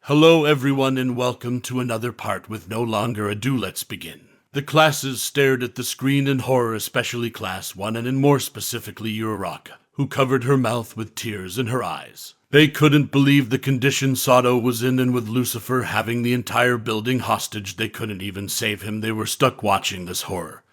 Hello everyone and welcome to another part with no longer ado, let's begin. The classes stared at the screen in horror, especially Class 1 and in more specifically Uraraka, who covered her mouth with tears in her eyes. They couldn't believe the condition Sato was in, and with Lucifer having the entire building hostage, they couldn't even save him. They were stuck watching this horror.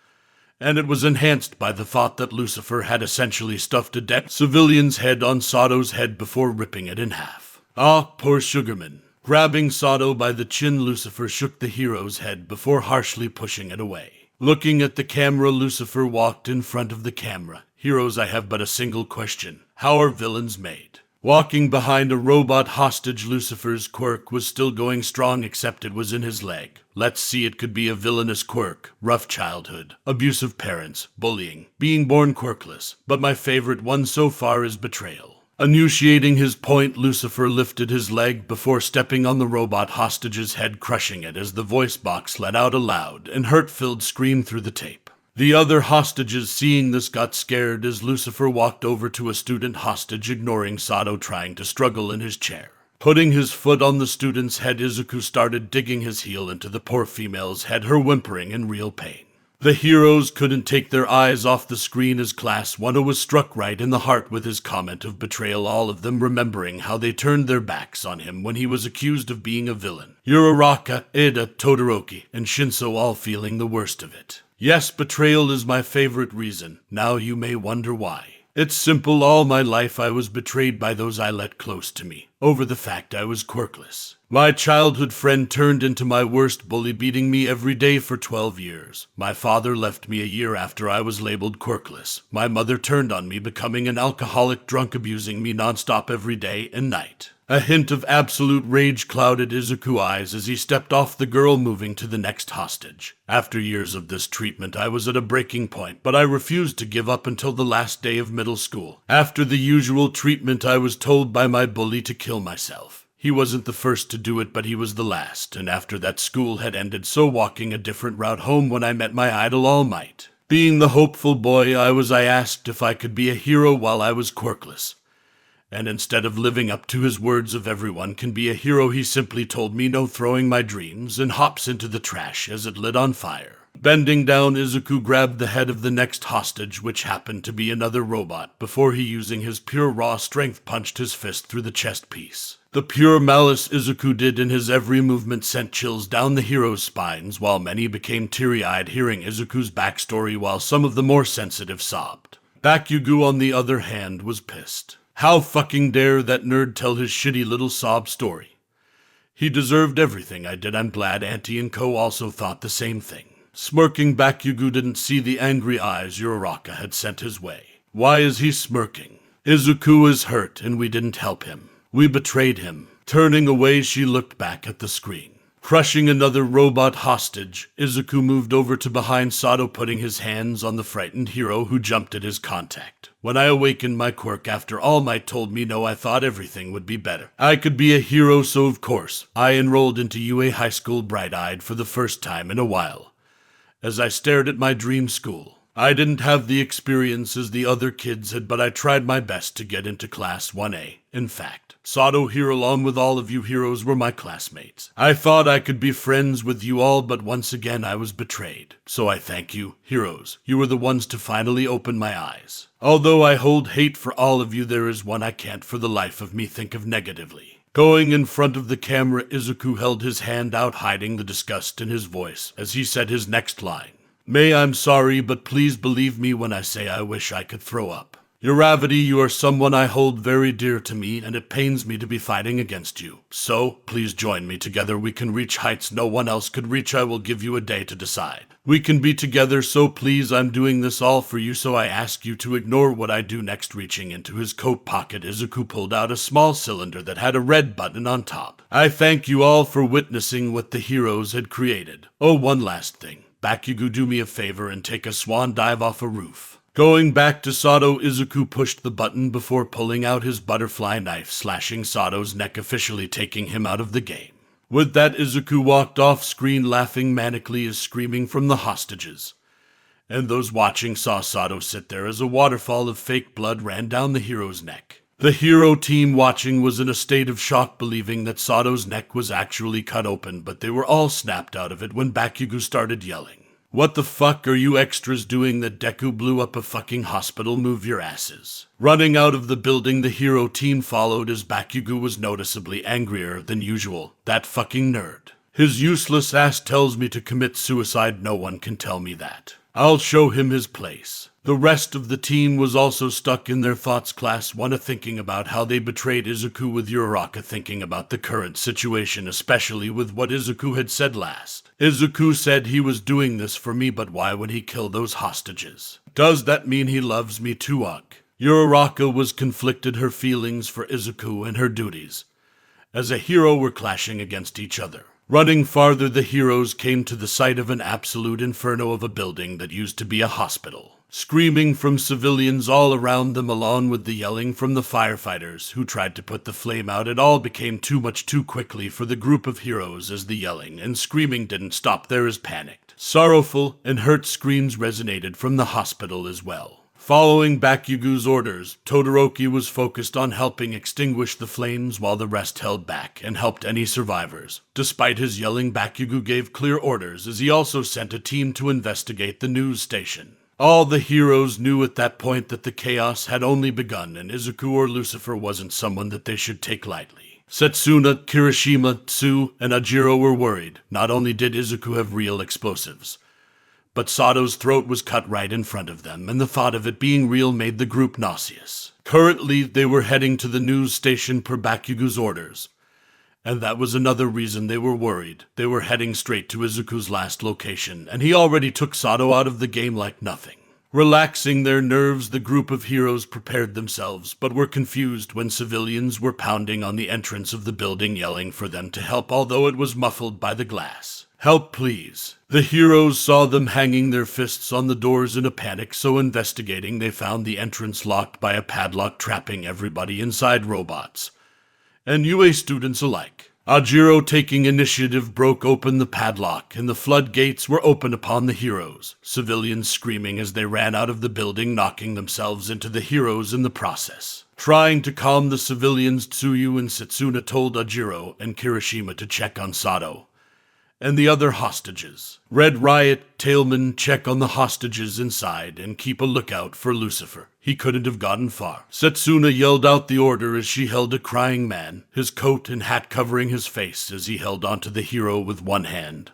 And it was enhanced by the thought that Lucifer had essentially stuffed a dead civilian's head on Sato's head before ripping it in half. Ah, poor Sugarman. Grabbing Sato by the chin, Lucifer shook the hero's head before harshly pushing it away. Looking at the camera, Lucifer walked in front of the camera. Heroes, I have but a single question. How are villains made? Walking behind a robot hostage, Lucifer's quirk was still going strong, except it was in his leg. Let's see, it could be a villainous quirk. Rough childhood, abusive parents, bullying, being born quirkless. But my favorite one so far is betrayal. Enunciating his point, Lucifer lifted his leg before stepping on the robot hostage's head, crushing it as the voice box let out a loud and hurt-filled scream through the tape. The other hostages, seeing this, got scared as Lucifer walked over to a student hostage, ignoring Sato trying to struggle in his chair. Putting his foot on the student's head, Izuku started digging his heel into the poor female's head, her whimpering in real pain. The heroes couldn't take their eyes off the screen as Class 1 was struck right in the heart with his comment of betrayal, all of them remembering how they turned their backs on him when he was accused of being a villain. Uraraka, Ida, Todoroki, and Shinso all feeling the worst of it. Yes, betrayal is my favorite reason. Now you may wonder why. It's simple. All my life I was betrayed by those I let close to me, over the fact I was quirkless. My childhood friend turned into my worst bully, beating me every day for 12 years. My father left me a year after I was labeled quirkless. My mother turned on me, becoming an alcoholic drunk, abusing me nonstop every day and night. A hint of absolute rage clouded Izuku's eyes as he stepped off the girl, moving to the next hostage. After years of this treatment, I was at a breaking point, but I refused to give up until the last day of middle school. After the usual treatment, I was told by my bully to kill myself. He wasn't the first to do it, but he was the last, and after that, school had ended, so walking a different route home when I met my idol All Might. Being the hopeful boy I asked if I could be a hero while I was quirkless. And instead of living up to his words of everyone can be a hero, he simply told me no, throwing my dreams, and hops into the trash as it lit on fire. Bending down, Izuku grabbed the head of the next hostage, which happened to be another robot, before he, using his pure raw strength, punched his fist through the chest piece. The pure malice Izuku did in his every movement sent chills down the heroes' spines, while many became teary-eyed hearing Izuku's backstory, while some of the more sensitive sobbed. Bakugo, on the other hand, was pissed. How fucking dare that nerd tell his shitty little sob story? He deserved everything I did. I'm glad Auntie and Co. also thought the same thing. Smirking, Bakugo didn't see the angry eyes Uraraka had sent his way. Why is he smirking? Izuku is hurt and we didn't help him. We betrayed him. Turning away, she looked back at the screen. Crushing another robot hostage, Izuku moved over to behind Sato, putting his hands on the frightened hero who jumped at his contact. When I awakened my quirk after All Might told me no, I thought everything would be better. I could be a hero, so of course, I enrolled into UA High School bright-eyed for the first time in a while. As I stared at my dream school, I didn't have the experience as the other kids had, but I tried my best to get into Class 1A. In fact, Sato here, along with all of you heroes, were my classmates. I thought I could be friends with you all, but once again I was betrayed. So I thank you, heroes. You were the ones to finally open my eyes. Although I hold hate for all of you, there is one I can't for the life of me think of negatively. Going in front of the camera, Izuku held his hand out, hiding the disgust in his voice as he said his next line. I'm sorry, but please believe me when I say I wish I could throw up. Uravity, you are someone I hold very dear to me, and it pains me to be fighting against you. So, please join me. Together we can reach heights no one else could reach. I will give you a day to decide. We can be together, so please, I'm doing this all for you, so I ask you to ignore what I do next. Reaching into his coat pocket, Izuku pulled out a small cylinder that had a red button on top. I thank you all for witnessing what the heroes had created. Oh, one last thing. Bakugo, do me a favor and take a swan dive off a roof. Going back to Sato, Izuku pushed the button before pulling out his butterfly knife, slashing Sato's neck, officially taking him out of the game. With that, Izuku walked off screen, laughing manically as screaming from the hostages. And those watching saw Sato sit there as a waterfall of fake blood ran down the hero's neck. The hero team watching was in a state of shock, believing that Sato's neck was actually cut open, but they were all snapped out of it when Bakugo started yelling. "What the fuck are you extras doing that Deku blew up a fucking hospital? Move your asses." Running out of the building, the hero team followed as Bakugo was noticeably angrier than usual. That fucking nerd. His useless ass tells me to commit suicide. No one can tell me that. I'll show him his place. The rest of the team was also stuck in their thoughts. Class 1 thinking about how they betrayed Izuku, with Uraraka thinking about the current situation, especially with what Izuku had said last. Izuku said he was doing this for me, but why would he kill those hostages? Does that mean he loves me too? Uraraka was conflicted. Her feelings for Izuku and her duties as a hero were clashing against each other. Running farther, the heroes came to the site of an absolute inferno of a building that used to be a hospital. Screaming from civilians all around them, along with the yelling from the firefighters who tried to put the flame out, it all became too much too quickly for the group of heroes as the yelling and screaming didn't stop. There is panicked, sorrowful, and hurt screams resonated from the hospital as well. Following Bakugo's orders, Todoroki was focused on helping extinguish the flames while the rest held back and helped any survivors. Despite his yelling, Bakugo gave clear orders as he also sent a team to investigate the news station. All the heroes knew at that point that the chaos had only begun, and Izuku or Lucifer wasn't someone that they should take lightly. Setsuna, Kirishima, Tsu, and Ajiro were worried. Not only did Izuku have real explosives, but Sato's throat was cut right in front of them, and the thought of it being real made the group nauseous. Currently, they were heading to the news station per Bakugo's orders, and that was another reason they were worried. They were heading straight to Izuku's last location, and he already took Sato out of the game like nothing. Relaxing their nerves, the group of heroes prepared themselves, but were confused when civilians were pounding on the entrance of the building, yelling for them to help, although it was muffled by the glass. "Help, please." The heroes saw them hanging their fists on the doors in a panic, so investigating, they found the entrance locked by a padlock, trapping everybody inside, robots and UA students alike. Ajiro, taking initiative, broke open the padlock, and the floodgates were open upon the heroes, civilians screaming as they ran out of the building, knocking themselves into the heroes in the process. Trying to calm the civilians, Tsuyu and Setsuna told Ajiro and Kirishima to check on Sato and the other hostages. Red Riot, Tailman, check on the hostages inside and keep a lookout for Lucifer. He couldn't have gotten far. Setsuna yelled out the order as she held a crying man, his coat and hat covering his face as he held onto the hero with one hand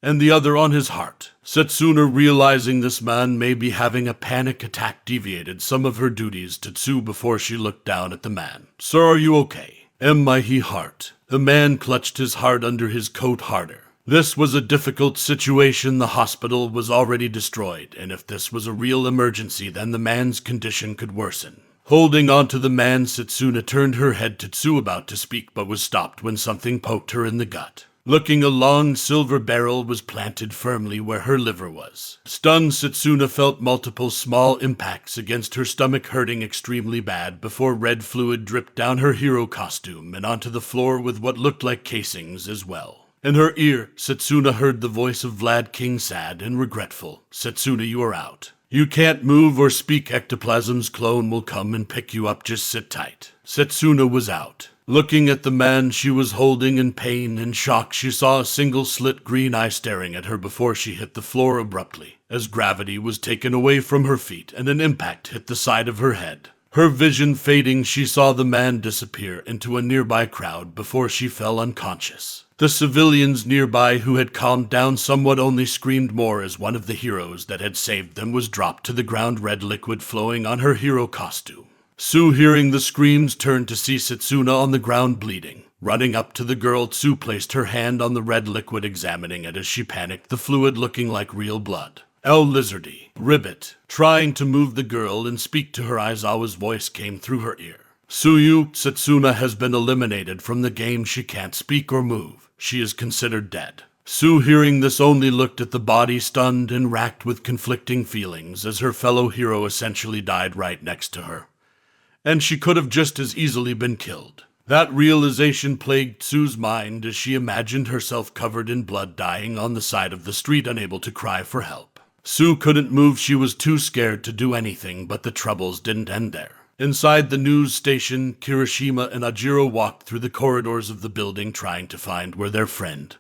and the other on his heart. Setsuna, realizing this man may be having a panic attack, deviated some of her duties to Tsu before she looked down at the man. "Sir, are you okay?" "He heart." The man clutched his heart under his coat harder. This was a difficult situation. The hospital was already destroyed, and if this was a real emergency, then the man's condition could worsen. Holding on to the man, Setsuna turned her head to Tsu, about to speak, but was stopped when something poked her in the gut. Looking, a long silver barrel was planted firmly where her liver was. Stunned, Setsuna felt multiple small impacts against her stomach, hurting extremely bad, before red fluid dripped down her hero costume and onto the floor with what looked like casings as well. In her ear, Setsuna heard the voice of Vlad King, sad and regretful. "Setsuna, you are out. You can't move or speak. Ectoplasm's clone will come and pick you up. Just sit tight." Setsuna was out. Looking at the man she was holding in pain and shock, she saw a single slit green eye staring at her before she hit the floor abruptly, as gravity was taken away from her feet and an impact hit the side of her head. Her vision fading, she saw the man disappear into a nearby crowd before she fell unconscious. The civilians nearby, who had calmed down somewhat, only screamed more as one of the heroes that had saved them was dropped to the ground, red liquid flowing on her hero costume. Tsu, hearing the screams, turned to see Setsuna on the ground bleeding. Running up to the girl, Tsu placed her hand on the red liquid, examining it as she panicked, the fluid looking like real blood. "El Lizardy, Ribbit." Trying to move the girl and speak to her, Aizawa's voice came through her ear. "Tsuyu, Setsuna has been eliminated from the game. She can't speak or move. She is considered dead." Tsu, hearing this, only looked at the body, stunned and racked with conflicting feelings, as her fellow hero essentially died right next to her, and she could have just as easily been killed. That realization plagued Tsu's mind as she imagined herself covered in blood, dying on the side of the street, unable to cry for help. Tsu couldn't move. She was too scared to do anything, but the troubles didn't end there. Inside the news station, Kirishima and Ajiro walked through the corridors of the building trying to find where their friend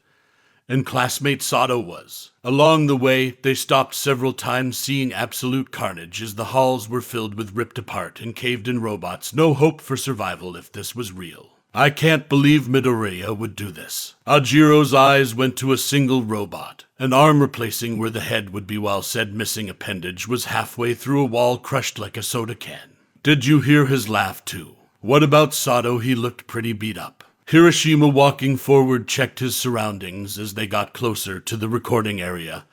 and classmate Sato was. Along the way, they stopped several times, seeing absolute carnage as the halls were filled with ripped apart and caved-in robots. No hope for survival if this was real. I can't believe Midoriya would do this. Ajiro's eyes went to a single robot, an arm replacing where the head would be, while said missing appendage was halfway through a wall, crushed like a soda can. Did you hear his laugh too? What about Sato? He looked pretty beat up. Kirishima, walking forward, checked his surroundings as they got closer to the recording area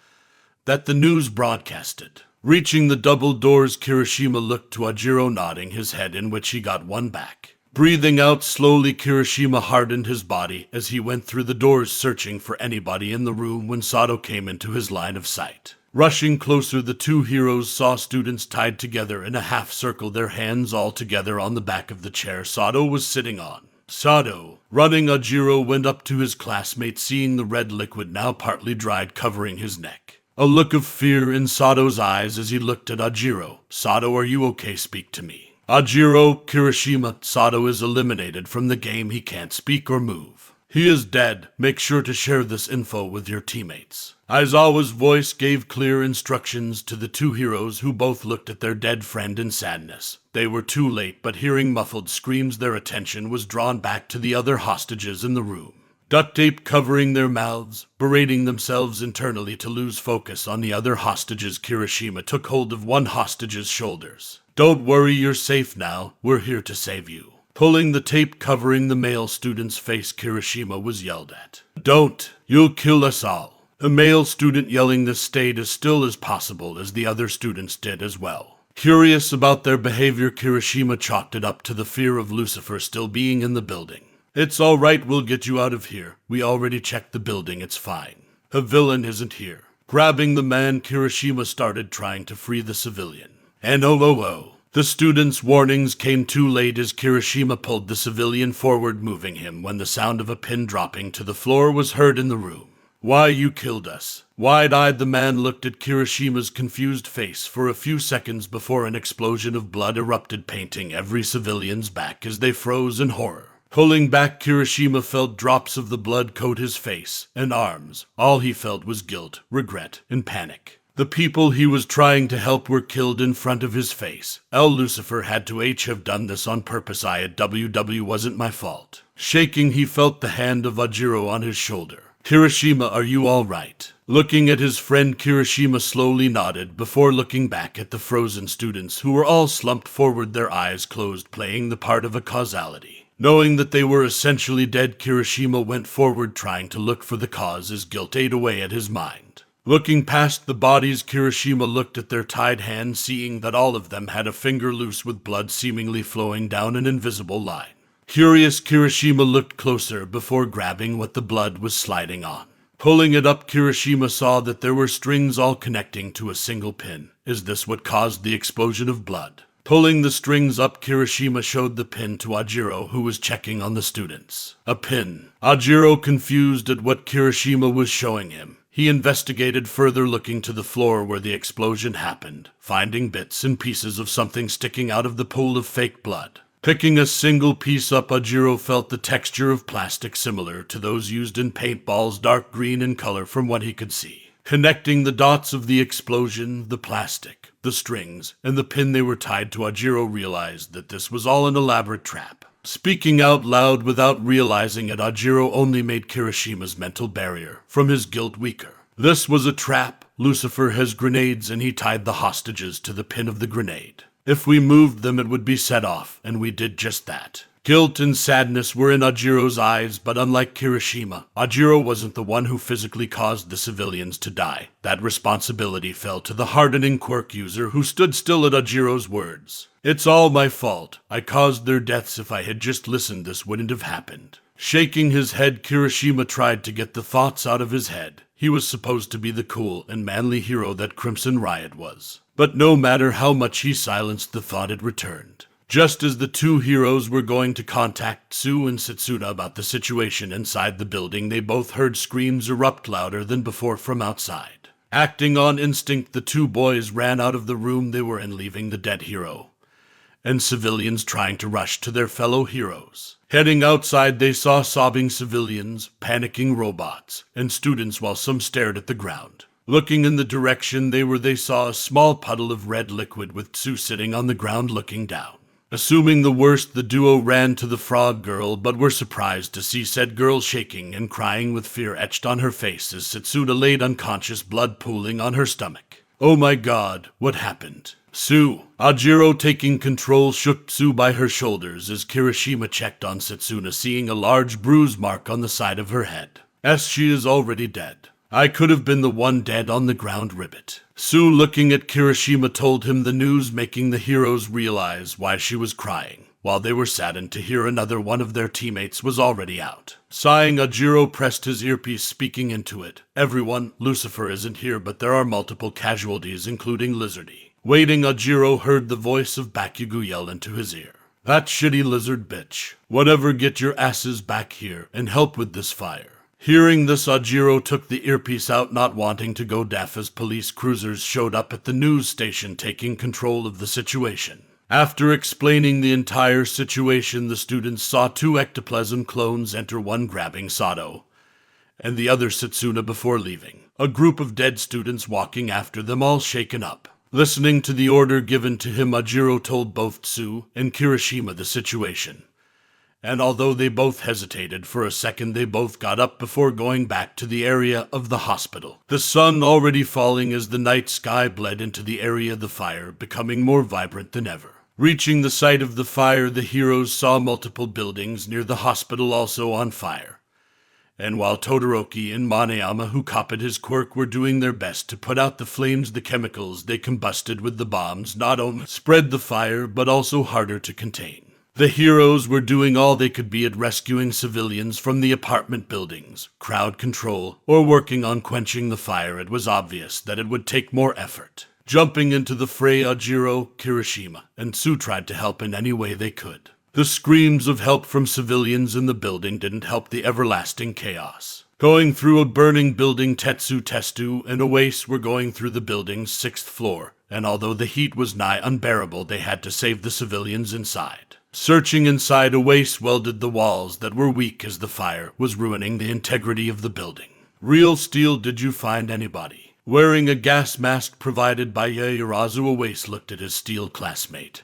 that the news broadcasted. Reaching the double doors, Kirishima looked to Ajiro, nodding his head, in which he got one back. Breathing out slowly, Kirishima hardened his body as he went through the doors, searching for anybody in the room when Sato came into his line of sight. Rushing closer, the two heroes saw students tied together in a half circle, their hands all together on the back of the chair Sato was sitting on. Sato. Running, Ajiro went up to his classmate, seeing the red liquid now partly dried covering his neck. A look of fear in Sato's eyes as he looked at Ajiro. Sato, are you okay? Speak to me. Ajiro, Kirishima, Sato is eliminated from the game. He can't speak or move. He is dead. Make sure to share this info with your teammates. Aizawa's voice gave clear instructions to the two heroes, who both looked at their dead friend in sadness. They were too late, but hearing muffled screams, their attention was drawn back to the other hostages in the room. Duct tape covering their mouths, berating themselves internally to lose focus on the other hostages, Kirishima took hold of one hostage's shoulders. Don't worry, you're safe now. We're here to save you. Pulling the tape covering the male student's face, Kirishima was yelled at. Don't! You'll kill us all. A male student yelling this stayed as still as possible, as the other students did as well. Curious about their behavior, Kirishima chalked it up to the fear of Lucifer still being in the building. It's all right, we'll get you out of here. We already checked the building, it's fine. A villain isn't here. Grabbing the man, Kirishima started trying to free the civilian. And oh. The student's warnings came too late as Kirishima pulled the civilian forward, moving him when the sound of a pin dropping to the floor was heard in the room. Why, you killed us. Wide-eyed, the man looked at Kirishima's confused face for a few seconds before an explosion of blood erupted, painting every civilian's back as they froze in horror. Pulling back, Kirishima felt drops of the blood coat his face and arms. All he felt was guilt, regret, and panic. The people he was trying to help were killed in front of his face. Lucifer had to have done this on purpose. Wasn't my fault. Shaking, he felt the hand of Ajiro on his shoulder. Kirishima, are you all right? Looking at his friend, Kirishima slowly nodded before looking back at the frozen students, who were all slumped forward, their eyes closed, playing the part of a causality. Knowing that they were essentially dead, Kirishima went forward, trying to look for the cause as guilt ate away at his mind. Looking past the bodies, Kirishima looked at their tied hands, seeing that all of them had a finger loose, with blood seemingly flowing down an invisible line. Curious, Kirishima looked closer before grabbing what the blood was sliding on. Pulling it up, Kirishima saw that there were strings all connecting to a single pin. Is this what caused the explosion of blood? Pulling the strings up, Kirishima showed the pin to Ajiro, who was checking on the students. A pin. Ajiro, confused at what Kirishima was showing him. He investigated further, looking to the floor where the explosion happened, finding bits and pieces of something sticking out of the pool of fake blood. Picking a single piece up, Ajiro felt the texture of plastic similar to those used in paintballs, dark green in color from what he could see. Connecting the dots of the explosion, the plastic, the strings, and the pin they were tied to, Ajiro realized that this was all an elaborate trap. Speaking out loud without realizing it, Ajiro only made Kirishima's mental barrier from his guilt weaker. This was a trap. Lucifer has grenades, and he tied the hostages to the pin of the grenade. If we moved them, it would be set off, and we did just that. Guilt and sadness were in Ajiro's eyes, but unlike Kirishima, Ajiro wasn't the one who physically caused the civilians to die. That responsibility fell to the hardening quirk user, who stood still at Ajiro's words. It's all my fault. I caused their deaths. If I had just listened, this wouldn't have happened. Shaking his head, Kirishima tried to get the thoughts out of his head. He was supposed to be the cool and manly hero that Crimson Riot was. But no matter how much he silenced the thought, it returned. Just as the two heroes were going to contact Tsu and Setsuna about the situation inside the building, they both heard screams erupt louder than before from outside. Acting on instinct, the two boys ran out of the room they were in, leaving the dead hero and civilians trying to rush to their fellow heroes. Heading outside, they saw sobbing civilians, panicking robots, and students while some stared at the ground. Looking in the direction they saw a small puddle of red liquid with Tsu sitting on the ground looking down. Assuming the worst, the duo ran to the frog girl, but were surprised to see said girl shaking and crying with fear etched on her face as Setsuna laid unconscious, blood pooling on her stomach. Oh my god, what happened? Tsu. Ajiro, taking control, shook Tsu by her shoulders as Kirishima checked on Setsuna, seeing a large bruise mark on the side of her head. As she is already dead. I could have been the one dead on the ground, ribbit. Tsu, looking at Kirishima, told him the news, making the heroes realize why she was crying, while they were saddened to hear another one of their teammates was already out. Sighing, Ajiro pressed his earpiece, speaking into it. Everyone, Lucifer isn't here, but there are multiple casualties, including Lizardy. Waiting, Ajiro heard the voice of Bakugo yell into his ear. That shitty lizard bitch. Whatever, get your asses back here and help with this fire. Hearing this, Ajiro took the earpiece out, not wanting to go deaf, as police cruisers showed up at the news station taking control of the situation. After explaining the entire situation, the students saw 2 ectoplasm clones enter, one grabbing Sato and the other Setsuna before leaving. A group of dead students walking after them, all shaken up. Listening to the order given to him, Ajiro told both Tsu and Kirishima the situation. And although they both hesitated for a second, they both got up before going back to the area of the hospital. The sun already falling as the night sky bled into the area of the fire, becoming more vibrant than ever. Reaching the site of the fire, the heroes saw multiple buildings near the hospital also on fire. And while Todoroki and Manayama, who copied his quirk, were doing their best to put out the flames, the chemicals they combusted with the bombs not only spread the fire, but also harder to contain. The heroes were doing all they could be at rescuing civilians from the apartment buildings, crowd control, or working on quenching the fire. It was obvious that it would take more effort. Jumping into the fray, Ajiro, Kirishima, and Tsu tried to help in any way they could. The screams of help from civilians in the building didn't help the everlasting chaos. Going through a burning building, Tetsu, Testu, and Oase were going through the building's 6th floor, and although the heat was nigh unbearable, they had to save the civilians inside. Searching inside, Oase welded the walls that were weak as the fire was ruining the integrity of the building. Real steel, did you find anybody? Wearing a gas mask provided by Yaoyorozu, Oase looked at his steel classmate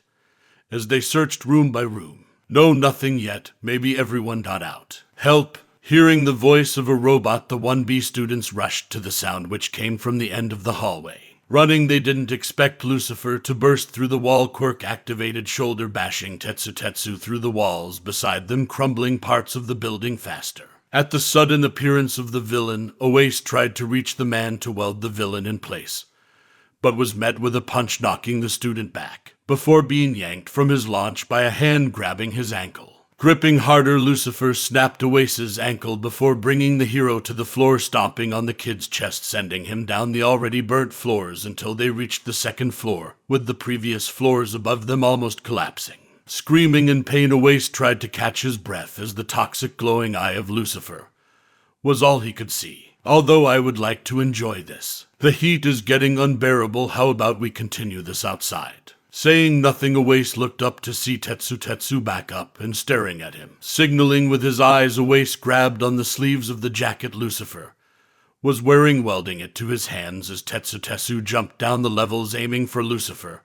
as they searched room by room. No, nothing yet. Maybe everyone got out. Help! Hearing the voice of a robot, the 1B students rushed to the sound which came from the end of the hallway. Running, they didn't expect Lucifer to burst through the wall. Quirk activated, shoulder bashing Tetsu through the walls beside them, crumbling parts of the building faster. At the sudden appearance of the villain, Oase tried to reach the man to weld the villain in place, but was met with a punch knocking the student back, before being yanked from his launch by a hand grabbing his ankle. Gripping harder, Lucifer snapped Oase's ankle before bringing the hero to the floor, stomping on the kid's chest, sending him down the already burnt floors until they reached the 2nd floor, with the previous floors above them almost collapsing. Screaming in pain, Oase tried to catch his breath as the toxic glowing eye of Lucifer was all he could see. Although I would like to enjoy this. The heat is getting unbearable. How about we continue this outside? Saying nothing, Oase looked up to see Tetsu back up and staring at him. Signaling with his eyes, Oase grabbed on the sleeves of the jacket Lucifer was wearing, welding it to his hands as Tetsu jumped down the levels aiming for Lucifer,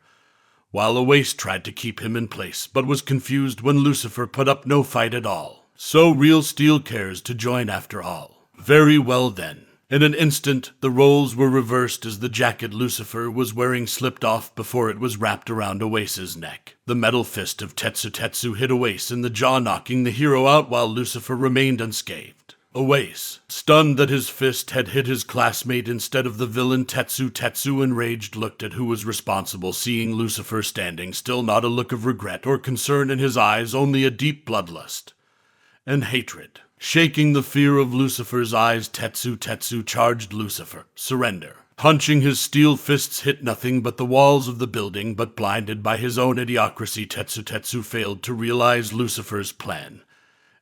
while Oase tried to keep him in place, but was confused when Lucifer put up no fight at all. So Real Steel cares to join after all. Very well then. In an instant, the roles were reversed as the jacket Lucifer was wearing slipped off before it was wrapped around Oase's neck. The metal fist of Tetsu hit Oase in the jaw, knocking the hero out while Lucifer remained unscathed. Oase, stunned that his fist had hit his classmate instead of the villain Tetsu, enraged, looked at who was responsible, seeing Lucifer standing still, not a look of regret or concern in his eyes, only a deep bloodlust and hatred. Shaking the fear of Lucifer's eyes, Tetsu charged Lucifer. Surrender. Punching, his steel fists hit nothing but the walls of the building, but blinded by his own idiocracy, Tetsu failed to realize Lucifer's plan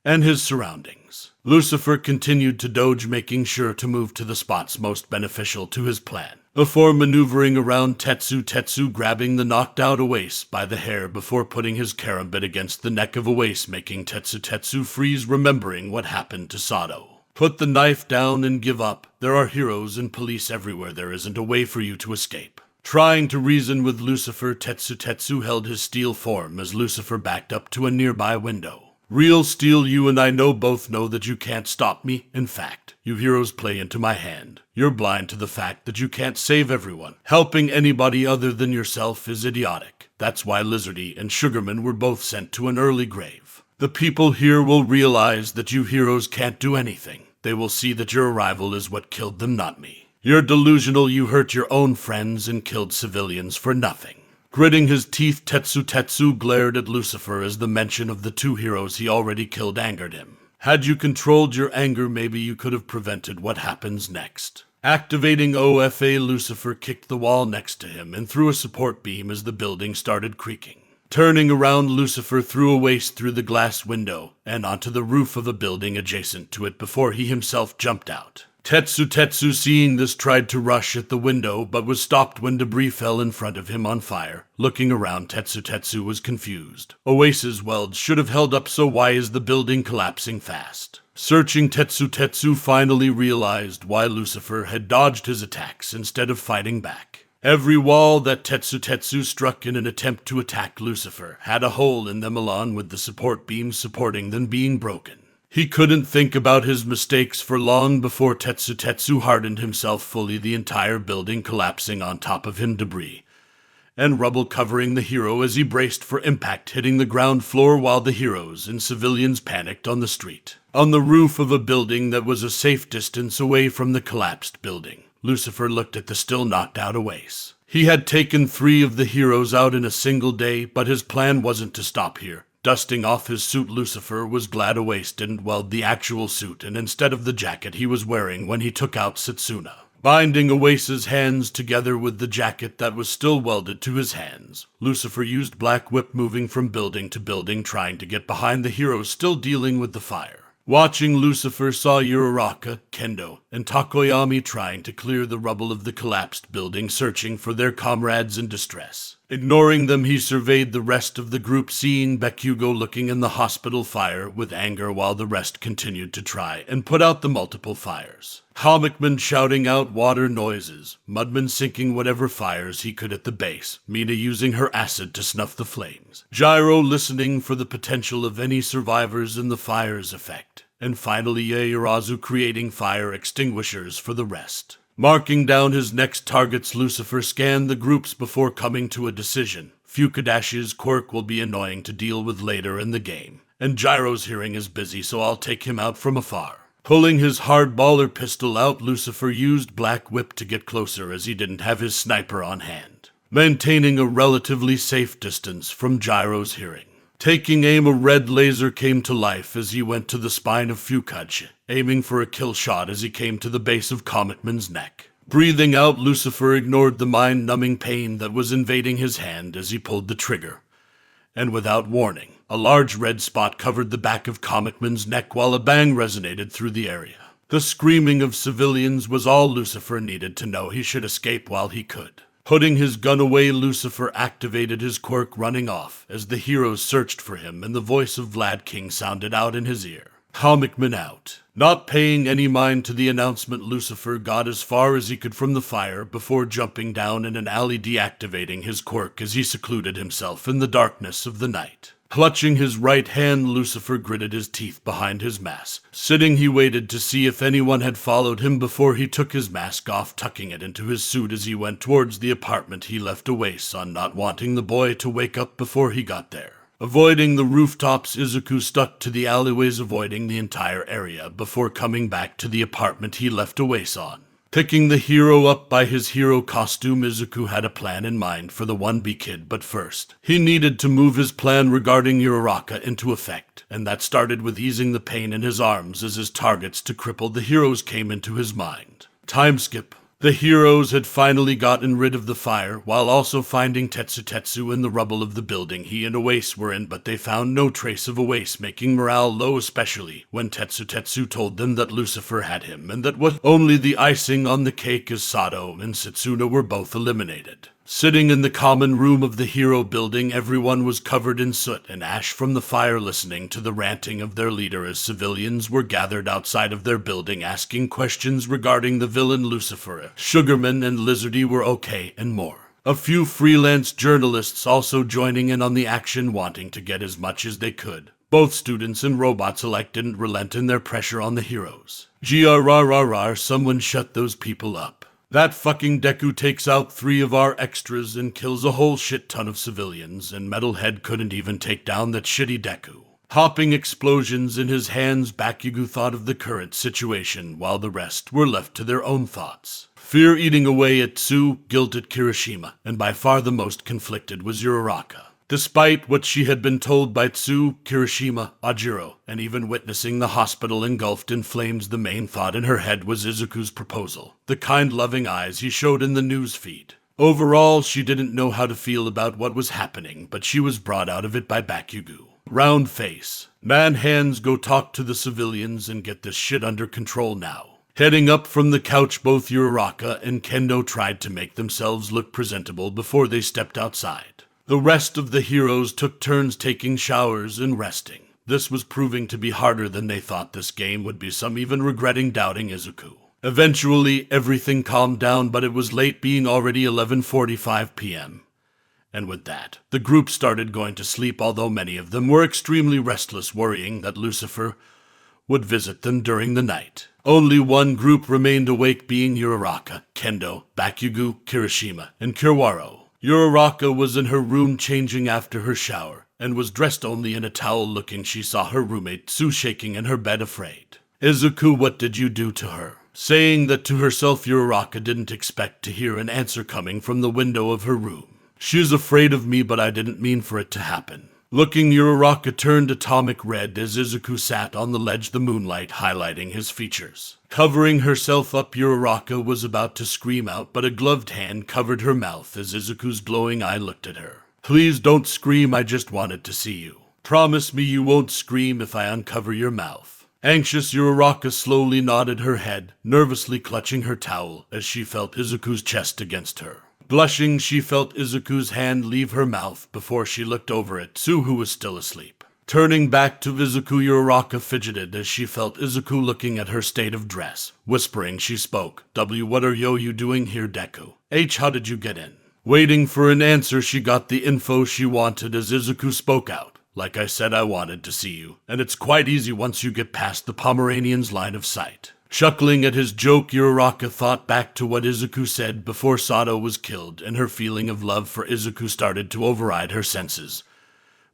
and his surroundings. Lucifer continued to dodge, making sure to move to the spots most beneficial to his plan. before maneuvering around Tetsu grabbing the knocked out Oase by the hair before putting his karambit against the neck of Oase, making Tetsu freeze, remembering what happened to Sato. Put the knife down and give up. There are heroes and police everywhere. There isn't a way for you to escape. Trying to reason with Lucifer, Tetsu held his steel form as Lucifer backed up to a nearby window. Real steel, you and I both know that you can't stop me. In fact, you heroes play into my hand. You're blind to the fact that you can't save everyone. Helping anybody other than yourself is idiotic. That's why Lizardy and Sugarman were both sent to an early grave. The people here will realize that you heroes can't do anything. They will see that your arrival is what killed them, not me. You're delusional. You hurt your own friends and killed civilians for nothing. Gritting his teeth, Tetsu glared at Lucifer as the mention of the two heroes he already killed angered him. Had you controlled your anger, maybe you could have prevented what happens next. Activating OFA, Lucifer kicked the wall next to him and threw a support beam as the building started creaking. Turning around, Lucifer threw a waste through the glass window and onto the roof of a building adjacent to it before he himself jumped out. Tetsu, seeing this, tried to rush at the window, but was stopped when debris fell in front of him on fire. Looking around, Tetsu was confused. Oasis welds should have held up, so why is the building collapsing fast? Searching, Tetsu finally realized why Lucifer had dodged his attacks instead of fighting back. Every wall that Tetsu struck in an attempt to attack Lucifer had a hole in them, along with the support beams supporting them being broken. He couldn't think about his mistakes for long before Tetsu hardened himself fully, the entire building collapsing on top of him, debris and rubble covering the hero as he braced for impact, hitting the ground floor while the heroes and civilians panicked on the street. On the roof of a building that was a safe distance away from the collapsed building, Lucifer looked at the still knocked out Oasis. He had taken 3 of the heroes out in a single day, but his plan wasn't to stop here. Dusting off his suit, Lucifer was glad Oasis didn't weld the actual suit, and instead of the jacket he was wearing when he took out Setsuna. Binding Oasis's hands together with the jacket that was still welded to his hands, Lucifer used Black Whip, moving from building to building, trying to get behind the heroes still dealing with the fire. Watching, Lucifer saw Uraraka, Kendo, and Takoyami trying to clear the rubble of the collapsed building, searching for their comrades in distress. Ignoring them, he surveyed the rest of the group, seeing Bakugo looking in the hospital fire with anger while the rest continued to try and put out the multiple fires. Homicman shouting out water noises, Mudman sinking whatever fires he could at the base, Mina using her acid to snuff the flames, Gyro listening for the potential of any survivors in the fire's effect, and finally Yaoyorozu creating fire extinguishers for the rest. Marking down his next targets, Lucifer scanned the groups before coming to a decision. Fukadashi's quirk will be annoying to deal with later in the game, and Gyro's hearing is busy, so I'll take him out from afar. Pulling his hardballer pistol out, Lucifer used Black Whip to get closer as he didn't have his sniper on hand, maintaining a relatively safe distance from Gyro's hearing. Taking aim, a red laser came to life as he went to the spine of Fukachi, aiming for a kill shot as he came to the base of Cometman's neck. Breathing out, Lucifer ignored the mind-numbing pain that was invading his hand as he pulled the trigger. And without warning, a large red spot covered the back of Cometman's neck while a bang resonated through the area. The screaming of civilians was all Lucifer needed to know he should escape while he could. Putting his gun away, Lucifer activated his quirk, running off as the heroes searched for him, and the voice of Vlad King sounded out in his ear. Comicman out. Not paying any mind to the announcement, Lucifer got as far as he could from the fire before jumping down in an alley, deactivating his quirk as he secluded himself in the darkness of the night. Clutching his right hand, Lucifer gritted his teeth behind his mask. Sitting, he waited to see if anyone had followed him before he took his mask off, tucking it into his suit as he went towards the apartment he left Oasis on, not wanting the boy to wake up before he got there. Avoiding the rooftops, Izuku stuck to the alleyways, avoiding the entire area before coming back to the apartment he left Oasis on. Picking the hero up by his hero costume, Izuku had a plan in mind for the 1B kid, but first, he needed to move his plan regarding Uraraka into effect, and that started with easing the pain in his arms as his targets to cripple the heroes came into his mind. Time skip. The heroes had finally gotten rid of the fire, while also finding Tetsu in the rubble of the building he and Oase were in, but they found no trace of Oase, making morale low, especially when Tetsu told them that Lucifer had him, and that what only the icing on the cake is Sato and Setsuna were both eliminated. Sitting in the common room of the hero building, everyone was covered in soot and ash from the fire, listening to the ranting of their leader as civilians were gathered outside of their building asking questions regarding the villain Lucifer. Sugarman and Lizardy were okay, and more. A few freelance journalists also joining in on the action, wanting to get as much as they could. Both students and robots alike didn't relent in their pressure on the heroes. Grrrr, someone shut those people up. That fucking Deku takes out 3 of our extras and kills a whole shit ton of civilians, and Metalhead couldn't even take down that shitty Deku. Hopping explosions in his hands, Bakugo thought of the current situation, while the rest were left to their own thoughts. Fear eating away at Tsu, guilt at Kirishima, and by far the most conflicted was Uraraka. Despite what she had been told by Tsu, Kirishima, Ajiro, and even witnessing the hospital engulfed in flames, the main thought in her head was Izuku's proposal, the kind, loving eyes he showed in the news feed. Overall, she didn't know how to feel about what was happening, but she was brought out of it by Bakugo. Round face. Man hands, go talk to the civilians and get this shit under control now. Heading up from the couch, both Uraraka and Kendo tried to make themselves look presentable before they stepped outside. The rest of the heroes took turns taking showers and resting. This was proving to be harder than they thought this game would be, some even regretting doubting Izuku. Eventually, everything calmed down, but it was late, being already 11:45 p.m. And with that, the group started going to sleep, although many of them were extremely restless, worrying that Lucifer would visit them during the night. Only one group remained awake, being Uraraka, Kendo, Bakugo, Kirishima, and Kiwaro. Uraraka was in her room changing after her shower, and was dressed only in a towel, looking she saw her roommate Tsu shaking in her bed, afraid. Izuku, what did you do to her? Saying that to herself, Uraraka didn't expect to hear an answer coming from the window of her room. She's afraid of me, but I didn't mean for it to happen. Looking, Uraraka turned atomic red as Izuku sat on the ledge, the moonlight highlighting his features. Covering herself up, Uraraka was about to scream out, but a gloved hand covered her mouth as Izuku's glowing eye looked at her. Please don't scream, I just wanted to see you. Promise me you won't scream if I uncover your mouth. Anxious, Uraraka slowly nodded her head, nervously clutching her towel as she felt Izuku's chest against her. Blushing, she felt Izuku's hand leave her mouth before she looked over at Tsu, who was still asleep. Turning back to Izuku, Uraraka fidgeted as she felt Izuku looking at her state of dress. Whispering, she spoke. What are you doing here, Deku? How did you get in? Waiting for an answer, she got the info she wanted as Izuku spoke out. Like I said, I wanted to see you, and it's quite easy once you get past the Pomeranian's line of sight. Chuckling at his joke, Uraraka thought back to what Izuku said before Sato was killed, and her feeling of love for Izuku started to override her senses.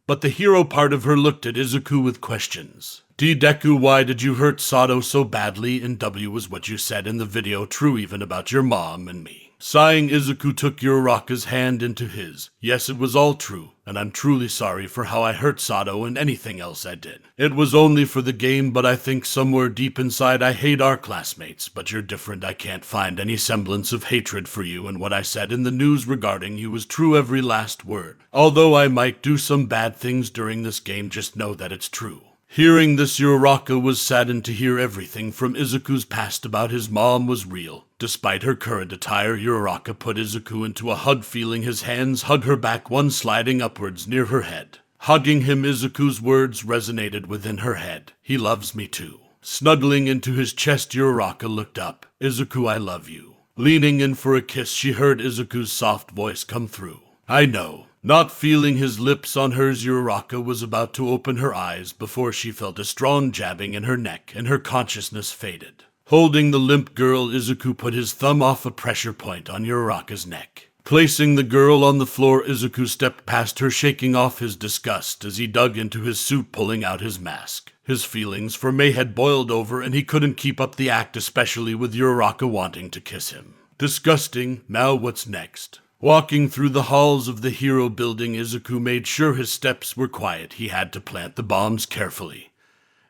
But the hero part of her looked at Izuku with questions. Deku, why did you hurt Sato so badly? And was what you said in the video true, even about your mom and me? Sighing, Izuku took Uraraka's hand into his. Yes, it was all true, and I'm truly sorry for how I hurt Sato and anything else I did. It was only for the game, but I think somewhere deep inside I hate our classmates. But you're different. I can't find any semblance of hatred for you, and what I said in the news regarding you was true, every last word. Although I might do some bad things during this game, just know that it's true. Hearing this, Uraraka was saddened to hear everything from Izuku's past about his mom was real. Despite her current attire, Uraraka put Izuku into a hug, feeling his hands hug her back, one sliding upwards near her head. Hugging him, Izuku's words resonated within her head. He loves me too. Snuggling into his chest, Uraraka looked up. Izuku, I love you. Leaning in for a kiss, she heard Izuku's soft voice come through. I know. Not feeling his lips on hers, Uraraka was about to open her eyes before she felt a strong jabbing in her neck and her consciousness faded. Holding the limp girl, Izuku put his thumb off a pressure point on Uraraka's neck. Placing the girl on the floor, Izuku stepped past her, shaking off his disgust as he dug into his suit, pulling out his mask. His feelings for Mei had boiled over, and he couldn't keep up the act, especially with Uraraka wanting to kiss him. Disgusting. Now what's next? Walking through the halls of the hero building, Izuku made sure his steps were quiet. He had to plant the bombs carefully.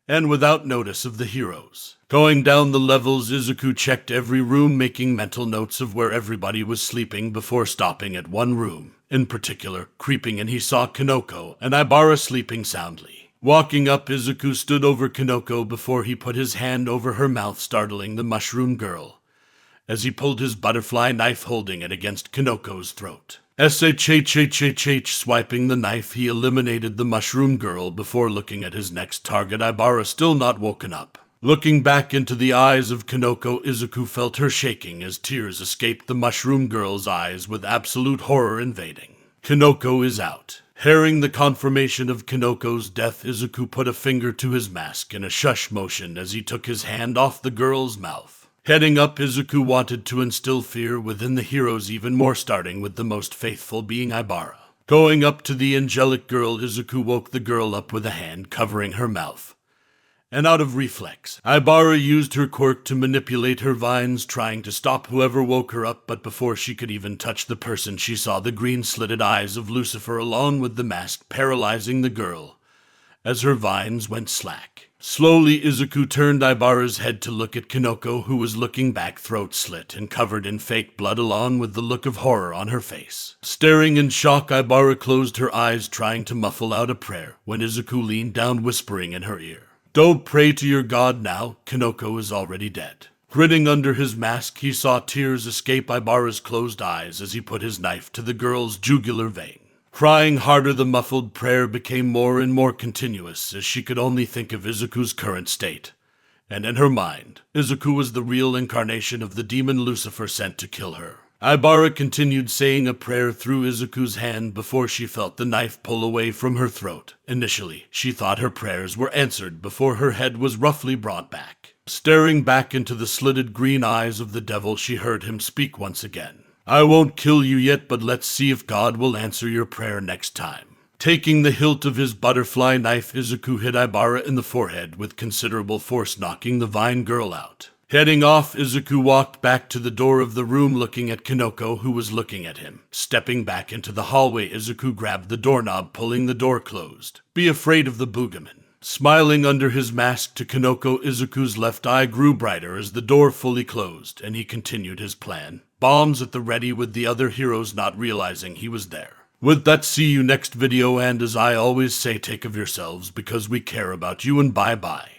and without notice of the heroes. Going down the levels, Izuku checked every room, making mental notes of where everybody was sleeping before stopping at one room. In particular, creeping in, he saw Kanoko and Aibara sleeping soundly. Walking up, Izuku stood over Kanoko before he put his hand over her mouth, startling the mushroom girl, as he pulled his butterfly knife, holding it against Kanoko's throat. Swiping the knife, he eliminated the mushroom girl before looking at his next target, Aibara, still not woken up. Looking back into the eyes of Kanoko, Izuku felt her shaking as tears escaped the mushroom girl's eyes, with absolute horror invading. Kanoko is out. Hearing the confirmation of Kanoko's death, Izuku put a finger to his mask in a shush motion as he took his hand off the girl's mouth. Heading up, Izuku wanted to instill fear within the heroes even more, starting with the most faithful being Aibara. Going up to the angelic girl, Izuku woke the girl up with a hand covering her mouth. And out of reflex, Aibara used her quirk to manipulate her vines, trying to stop whoever woke her up, but before she could even touch the person, she saw the green-slitted eyes of Lucifer along with the mask paralyzing the girl as her vines went slack. Slowly, Izuku turned Aibara's head to look at Kanoko, who was looking back, throat slit and covered in fake blood, along with the look of horror on her face. Staring in shock, Aibara closed her eyes, trying to muffle out a prayer, when Izuku leaned down, whispering in her ear, "Don't pray to your god now, Kanoko is already dead." Grinning under his mask, he saw tears escape Aibara's closed eyes as he put his knife to the girl's jugular vein. Crying harder, the muffled prayer became more and more continuous as she could only think of Izuku's current state. And in her mind, Izuku was the real incarnation of the demon Lucifer sent to kill her. Aibara continued saying a prayer through Izuku's hand before she felt the knife pull away from her throat. Initially, she thought her prayers were answered before her head was roughly brought back. Staring back into the slitted green eyes of the devil, she heard him speak once again. "I won't kill you yet, but let's see if God will answer your prayer next time." Taking the hilt of his butterfly knife, Izuku hit Aibara in the forehead with considerable force, knocking the vine girl out. Heading off, Izuku walked back to the door of the room, looking at Kanoko, who was looking at him. Stepping back into the hallway, Izuku grabbed the doorknob, pulling the door closed. "Be afraid of the Boogaman." Smiling under his mask to Kanoko, Izuku's left eye grew brighter as the door fully closed, and he continued his plan. Bombs at the ready, with the other heroes not realizing he was there. With that, see you next video, and as I always say, take of yourselves because we care about you, and bye-bye.